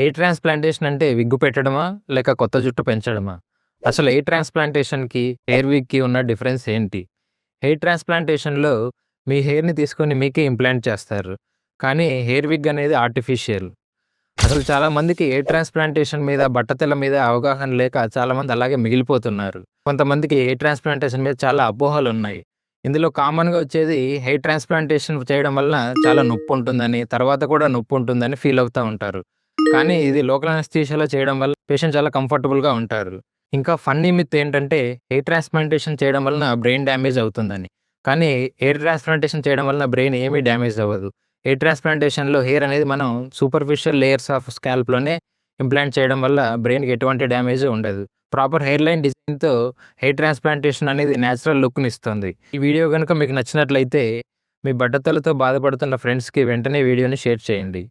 Hair transplantation అంటే wig పెట్టడమా? లేక కొత్త జుట్టు పెంచడమా? అసలు హెయిర్ ట్రాన్స్‌ప్లాంటేషన్‌కి, హెయిర్ విగ్‌కి ఉన్న డిఫరెన్స్ ఏంటి? హెయిర్ ట్రాన్స్‌ప్లాంటేషన్‌లో మీ హెయిర్‌ని తీసుకొని మీకే ఇంప్లాంట్ చేస్తారు. కానీ హెయిర్ విగ్ అనేది ఆర్టిఫిషియల్. అసలు చాలా మందికి హెయిర్ ట్రాన్స్‌ప్లాంటేషన్ మీద, బట్టతల మీద అవగాహన లేక చాలామంది అలాగే మిగిలిపోతున్నారు. కొంతమందికి హెయిర్ ట్రాన్స్‌ప్లాంటేషన్ మీద చాలా అపోహలున్నాయి. ఇందులో కామన్‌గా వచ్చేది హెయిర్ ట్రాన్స్‌ప్లాంటేషన్ చేయడం వలన చాలా నొప్పుంటుందని, తర్వాత కూడా నొప్పుంటుందని ఫీల్ అవుతా ఉంటారు. కానీ ఇది లోకల్ అనస్థీషియాలో చేయడం వల్ల పేషెంట్ చాలా కంఫర్టబుల్‌గా ఉంటారు. ఇంకా ఫన్నీ మిత్ ఏంటంటే హెయిర్ ట్రాన్స్‌ప్లాంటేషన్ చేయడం వలన బ్రెయిన్ డ్యామేజ్ అవుతుందని. కానీ హెయిర్ ట్రాన్స్‌ప్లాంటేషన్ చేయడం వలన బ్రెయిన్ ఏమీ డ్యామేజ్ అవ్వదు. హెయిర్ ట్రాన్స్‌ప్లాంటేషన్‌లో హెయిర్ అనేది మనం సూపర్ఫిషియల్ లేయర్స్ ఆఫ్ స్కాల్ప్‌లోనే ఇంప్లాంట్ చేయడం వల్ల బ్రెయిన్‌కి ఎటువంటి డ్యామేజ్ ఉండదు. ప్రాపర్ హెయిర్ లైన్ డిజైన్‌తో హెయిర్ ట్రాన్స్‌ప్లాంటేషన్ అనేది నేచురల్ లుక్‌నిస్తుంది. ఈ వీడియో గనుక మీకు నచ్చినట్లయితే మీ బట్టతలతో బాధపడుతున్న ఫ్రెండ్స్‌కి వెంటనే వీడియోని షేర్ చేయండి.